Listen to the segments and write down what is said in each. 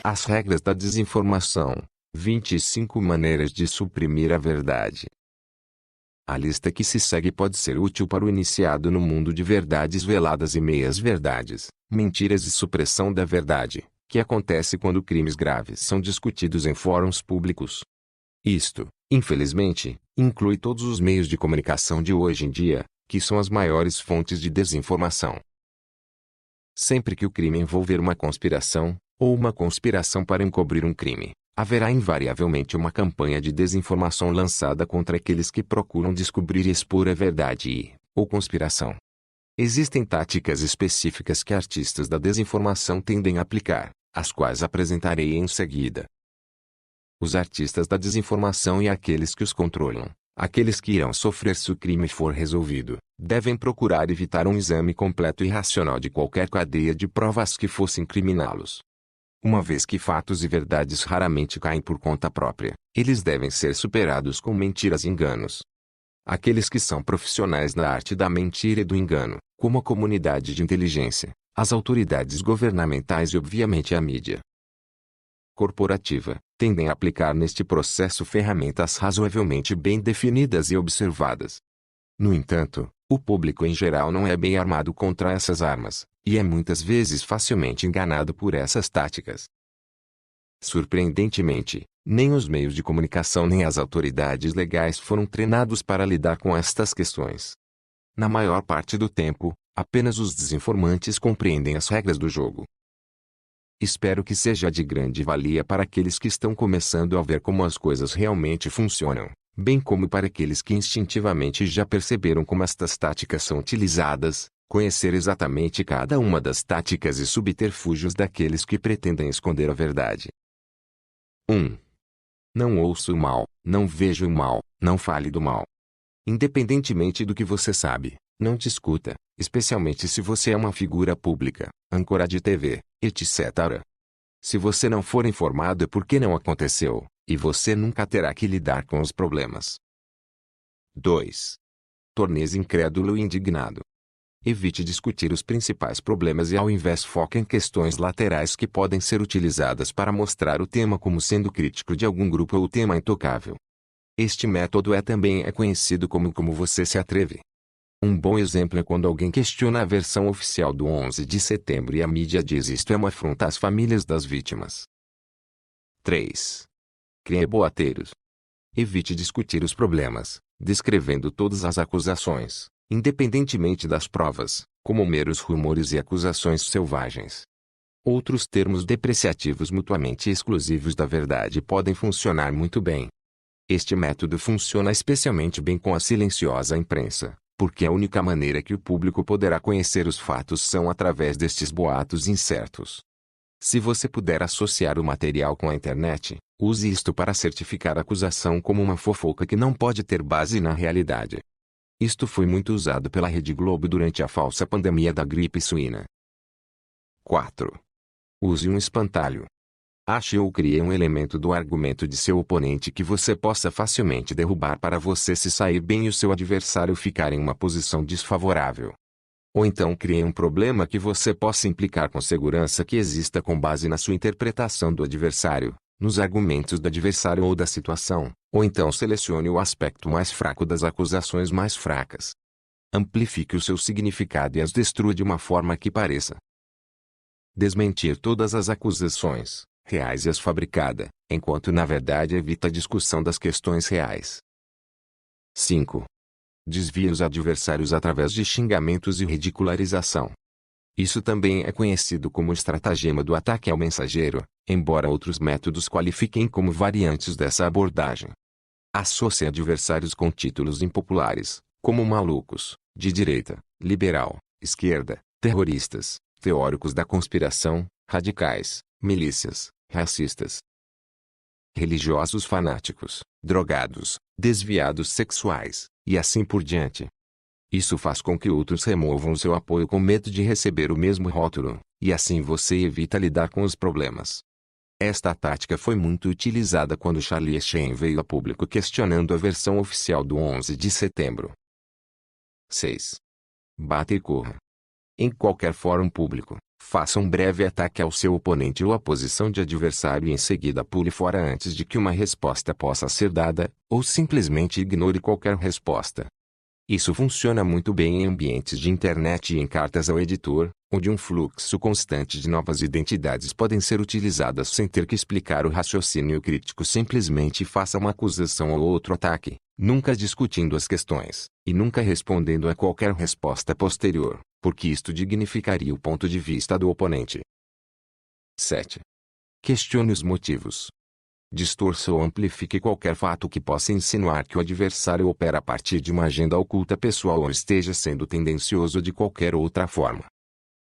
As regras da desinformação. 25 maneiras de suprimir a verdade. A lista que se segue pode ser útil para o iniciado no mundo de verdades veladas e meias-verdades, mentiras e supressão da verdade, que acontece quando crimes graves são discutidos em fóruns públicos. Isto, infelizmente, inclui todos os meios de comunicação de hoje em dia, que são as maiores fontes de desinformação. Sempre que o crime envolver uma conspiração, ou uma conspiração para encobrir um crime, haverá invariavelmente uma campanha de desinformação lançada contra aqueles que procuram descobrir e expor a verdade ou conspiração. Existem táticas específicas que artistas da desinformação tendem a aplicar, as quais apresentarei em seguida. Os artistas da desinformação e aqueles que os controlam, aqueles que irão sofrer se o crime for resolvido, devem procurar evitar um exame completo e racional de qualquer cadeia de provas que fosse incriminá-los. Uma vez que fatos e verdades raramente caem por conta própria, eles devem ser superados com mentiras e enganos. Aqueles que são profissionais na arte da mentira e do engano, como a comunidade de inteligência, as autoridades governamentais e obviamente a mídia corporativa, tendem a aplicar neste processo ferramentas razoavelmente bem definidas e observadas. No entanto, o público em geral não é bem armado contra essas armas, e é muitas vezes facilmente enganado por essas táticas. Surpreendentemente, nem os meios de comunicação nem as autoridades legais foram treinados para lidar com estas questões. Na maior parte do tempo, apenas os desinformantes compreendem as regras do jogo. Espero que seja de grande valia para aqueles que estão começando a ver como as coisas realmente funcionam, bem como para aqueles que instintivamente já perceberam como estas táticas são utilizadas, conhecer exatamente cada uma das táticas e subterfúgios daqueles que pretendem esconder a verdade. 1. Não ouça o mal, não veja o mal, não fale do mal. Independentemente do que você sabe, não discuta, especialmente se você é uma figura pública, âncora de TV, etc. Se você não for informado é porque não aconteceu, e você nunca terá que lidar com os problemas. 2. Torne-se incrédulo e indignado. Evite discutir os principais problemas e ao invés foque em questões laterais que podem ser utilizadas para mostrar o tema como sendo crítico de algum grupo ou tema intocável. Este método também é conhecido como você se atreve. Um bom exemplo é quando alguém questiona a versão oficial do 11 de setembro e a mídia diz isto é uma afronta às famílias das vítimas. 3. Crie boateiros. Evite discutir os problemas, descrevendo todas as acusações, independentemente das provas, como meros rumores e acusações selvagens. Outros termos depreciativos mutuamente exclusivos da verdade podem funcionar muito bem. Este método funciona especialmente bem com a silenciosa imprensa, porque a única maneira que o público poderá conhecer os fatos são através destes boatos incertos. Se você puder associar o material com a internet, use isto para certificar a acusação como uma fofoca que não pode ter base na realidade. Isto foi muito usado pela Rede Globo durante a falsa pandemia da gripe suína. 4. Use um espantalho. Ache ou crie um elemento do argumento de seu oponente que você possa facilmente derrubar para você se sair bem e o seu adversário ficar em uma posição desfavorável. Ou então crie um problema que você possa implicar com segurança que exista com base na sua interpretação do adversário, nos argumentos do adversário ou da situação, ou então selecione o aspecto mais fraco das acusações mais fracas. Amplifique o seu significado e as destrua de uma forma que pareça desmentir todas as acusações reais e as fabricada, enquanto na verdade evita a discussão das questões reais. 5. Desvie os adversários através de xingamentos e ridicularização. Isso também é conhecido como estratagema do ataque ao mensageiro, embora outros métodos qualifiquem como variantes dessa abordagem. Associe adversários com títulos impopulares, como malucos, de direita, liberal, esquerda, terroristas, teóricos da conspiração, radicais, milícias, racistas, religiosos fanáticos, drogados, desviados sexuais, e assim por diante. Isso faz com que outros removam seu apoio com medo de receber o mesmo rótulo, e assim você evita lidar com os problemas. Esta tática foi muito utilizada quando Charlie Sheen veio a público questionando a versão oficial do 11 de setembro. 6. Bata e corra. Em qualquer fórum público, Faça um breve ataque ao seu oponente ou à posição de adversário e em seguida pule fora antes de que uma resposta possa ser dada, ou simplesmente ignore qualquer resposta. Isso funciona muito bem em ambientes de internet e em cartas ao editor, onde um fluxo constante de novas identidades podem ser utilizadas sem ter que explicar o raciocínio crítico. Simplesmente faça uma acusação ou outro ataque, nunca discutindo as questões, e nunca respondendo a qualquer resposta posterior, porque isto dignificaria o ponto de vista do oponente. 7. Questione os motivos. Distorça ou amplifique qualquer fato que possa insinuar que o adversário opera a partir de uma agenda oculta pessoal ou esteja sendo tendencioso de qualquer outra forma.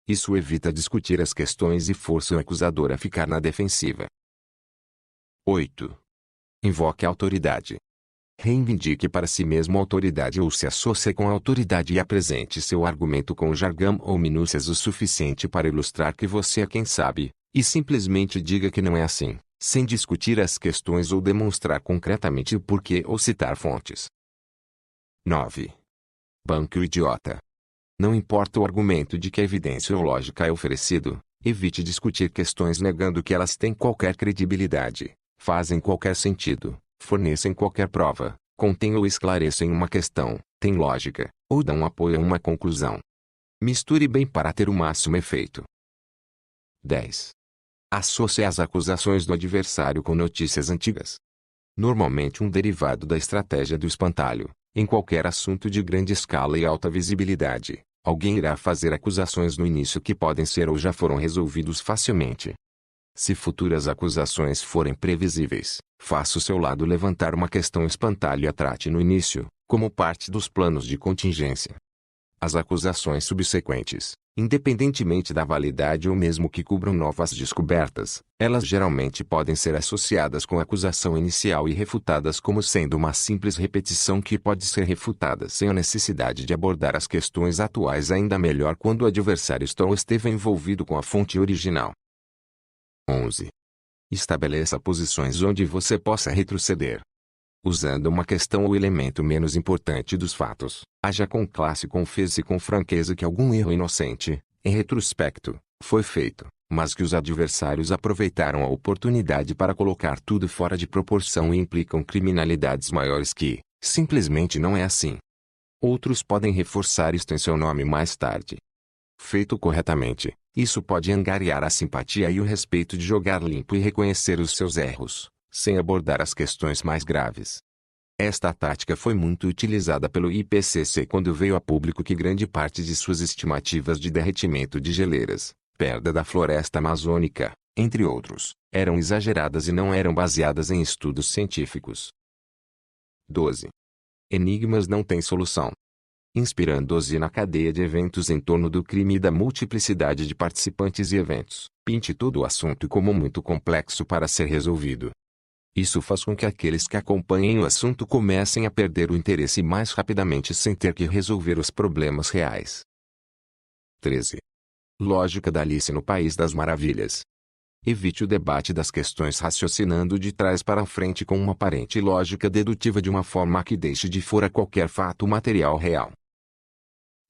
Isso evita discutir as questões e força o acusador a ficar na defensiva. 8. Invoque a autoridade. Reivindique para si mesmo a autoridade ou se associe com a autoridade e apresente seu argumento com jargão ou minúcias o suficiente para ilustrar que você é quem sabe, e simplesmente diga que não é assim, sem discutir as questões ou demonstrar concretamente o porquê ou citar fontes. 9. Banque o idiota. Não importa o argumento de que a evidência ou lógica é oferecido, evite discutir questões negando que elas têm qualquer credibilidade, fazem qualquer sentido, fornecem qualquer prova, contêm ou esclarecem uma questão, têm lógica, ou dão apoio a uma conclusão. Misture bem para ter o máximo efeito. 10. Associe as acusações do adversário com notícias antigas. Normalmente um derivado da estratégia do espantalho, em qualquer assunto de grande escala e alta visibilidade, alguém irá fazer acusações no início que podem ser ou já foram resolvidos facilmente. Se futuras acusações forem previsíveis, faça o seu lado levantar uma questão espantalho e a trate no início, como parte dos planos de contingência. As acusações subsequentes, independentemente da validade ou mesmo que cubram novas descobertas, elas geralmente podem ser associadas com a acusação inicial e refutadas como sendo uma simples repetição que pode ser refutada sem a necessidade de abordar as questões atuais, ainda melhor quando o adversário está ou esteve envolvido com a fonte original. 11. Estabeleça posições onde você possa retroceder. Usando uma questão ou elemento menos importante dos fatos, haja com classe e confesse com franqueza que algum erro inocente, em retrospecto, foi feito, mas que os adversários aproveitaram a oportunidade para colocar tudo fora de proporção e implicam criminalidades maiores que, simplesmente não é assim. Outros podem reforçar isto em seu nome mais tarde. Feito corretamente, isso pode angariar a simpatia e o respeito de jogar limpo e reconhecer os seus erros, sem abordar as questões mais graves. Esta tática foi muito utilizada pelo IPCC quando veio a público que grande parte de suas estimativas de derretimento de geleiras, perda da floresta amazônica, entre outros, eram exageradas e não eram baseadas em estudos científicos. 12. Enigmas não têm solução. Inspirando-se na cadeia de eventos em torno do crime e da multiplicidade de participantes e eventos, pinte todo o assunto como muito complexo para ser resolvido. Isso faz com que aqueles que acompanhem o assunto comecem a perder o interesse mais rapidamente sem ter que resolver os problemas reais. 13. Lógica da Alice no País das Maravilhas. Evite o debate das questões raciocinando de trás para frente com uma aparente lógica dedutiva de uma forma que deixe de fora qualquer fato material real.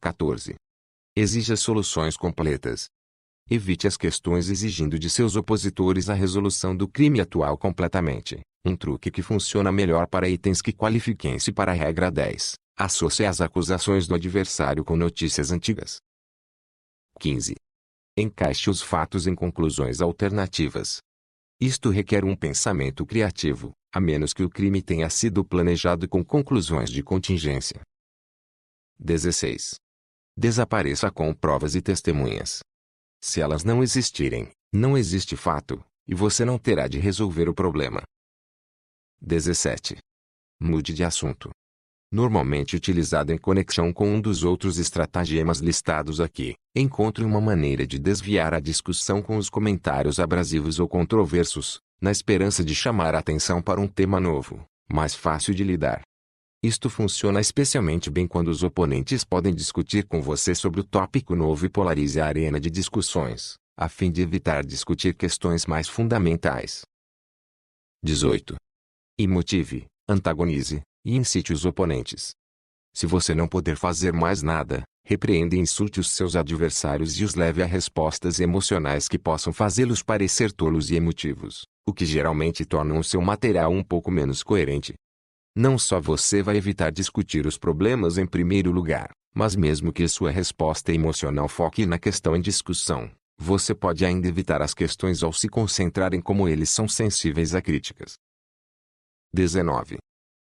14. Exija soluções completas. Evite as questões exigindo de seus opositores a resolução do crime atual completamente, um truque que funciona melhor para itens que qualifiquem-se para a regra 10. Associe as acusações do adversário com notícias antigas. 15. Encaixe os fatos em conclusões alternativas. Isto requer um pensamento criativo, a menos que o crime tenha sido planejado com conclusões de contingência. 16. Desapareça com provas e testemunhas. Se elas não existirem, não existe fato, e você não terá de resolver o problema. 17. Mude de assunto. Normalmente utilizado em conexão com um dos outros estratagemas listados aqui, encontre uma maneira de desviar a discussão com os comentários abrasivos ou controversos, na esperança de chamar a atenção para um tema novo, mais fácil de lidar. Isto funciona especialmente bem quando os oponentes podem discutir com você sobre o tópico novo e polarize a arena de discussões, a fim de evitar discutir questões mais fundamentais. 18. Imotive, antagonize e incite os oponentes. Se você não puder fazer mais nada, Repreenda e insulte os seus adversários e os leve a respostas emocionais que possam fazê-los parecer tolos e emotivos, o que geralmente torna o seu material um pouco menos coerente. Não só você vai evitar discutir os problemas em primeiro lugar, mas mesmo que sua resposta emocional foque na questão em discussão, você pode ainda evitar as questões ao se concentrar em como eles são sensíveis a críticas. 19.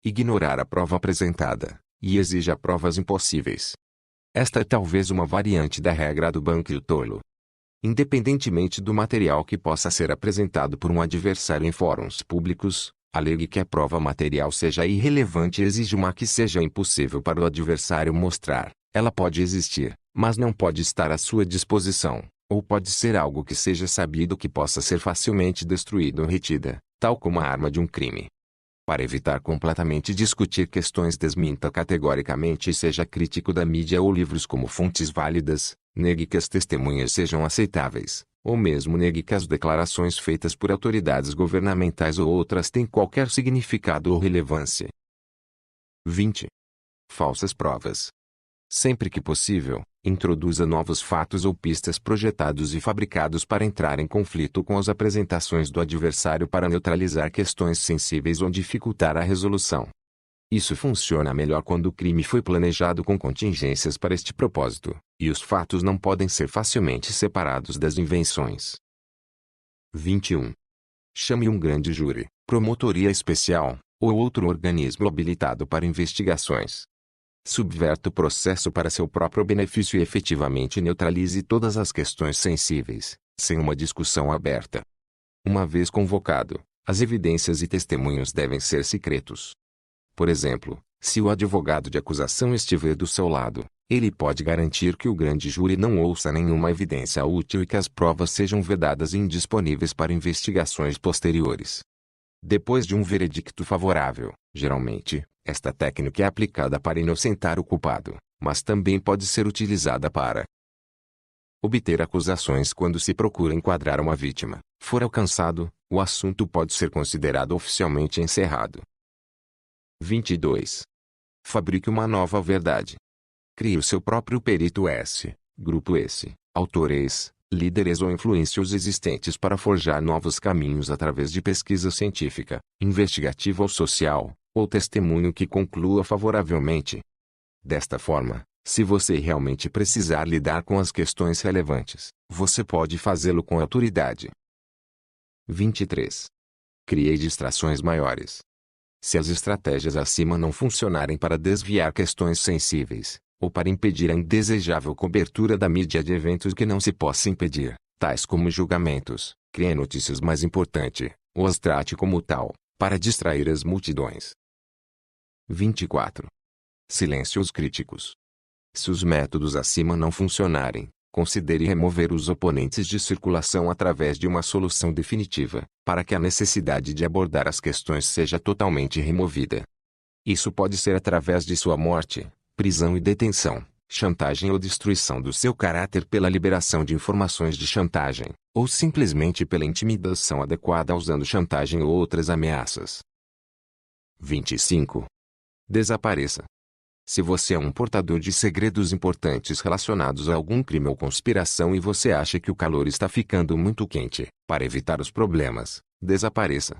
Ignorar a prova apresentada, e exija provas impossíveis. Esta é talvez uma variante da regra do banco e o tolo. Independentemente do material que possa ser apresentado por um adversário em fóruns públicos, alegue que a prova material seja irrelevante e exija uma que seja impossível para o adversário mostrar. Ela pode existir, mas não pode estar à sua disposição, ou pode ser algo que seja sabido que possa ser facilmente destruído ou retida, tal como a arma de um crime. Para evitar completamente discutir questões, desminta categoricamente e seja crítico da mídia ou livros como fontes válidas, negue que as testemunhas sejam aceitáveis, ou mesmo negue que as declarações feitas por autoridades governamentais ou outras têm qualquer significado ou relevância. 20. Falsas provas. Sempre que possível, introduza novos fatos ou pistas projetados e fabricados para entrar em conflito com as apresentações do adversário para neutralizar questões sensíveis ou dificultar a resolução. Isso funciona melhor quando o crime foi planejado com contingências para este propósito, e os fatos não podem ser facilmente separados das invenções. 21. Chame um grande júri, promotoria especial, ou outro organismo habilitado para investigações. Subverta o processo para seu próprio benefício e efetivamente neutralize todas as questões sensíveis, sem uma discussão aberta. Uma vez convocado, as evidências e testemunhos devem ser secretos. Por exemplo, se o advogado de acusação estiver do seu lado, ele pode garantir que o grande júri não ouça nenhuma evidência útil e que as provas sejam vedadas e indisponíveis para investigações posteriores. Depois de um veredicto favorável, geralmente, esta técnica é aplicada para inocentar o culpado, mas também pode ser utilizada para obter acusações quando se procura enquadrar uma vítima. For alcançado, o assunto pode ser considerado oficialmente encerrado. 22. Fabrique uma nova verdade. Crie o seu próprio perito S, grupo S, autores, líderes ou influências existentes para forjar novos caminhos através de pesquisa científica, investigativa ou social, ou testemunho que conclua favoravelmente. Desta forma, se você realmente precisar lidar com as questões relevantes, você pode fazê-lo com autoridade. 23. Crie distrações maiores. Se as estratégias acima não funcionarem para desviar questões sensíveis, ou para impedir a indesejável cobertura da mídia de eventos que não se possa impedir, tais como julgamentos, crie notícias mais importantes, ou as trate como tal, para distrair as multidões. 24. Silêncios críticos. Se os métodos acima não funcionarem, considere remover os oponentes de circulação através de uma solução definitiva, para que a necessidade de abordar as questões seja totalmente removida. Isso pode ser através de sua morte, prisão e detenção, chantagem ou destruição do seu caráter pela liberação de informações de chantagem, ou simplesmente pela intimidação adequada usando chantagem ou outras ameaças. 25. Desapareça. Se você é um portador de segredos importantes relacionados a algum crime ou conspiração e você acha que o calor está ficando muito quente, para evitar os problemas, desapareça.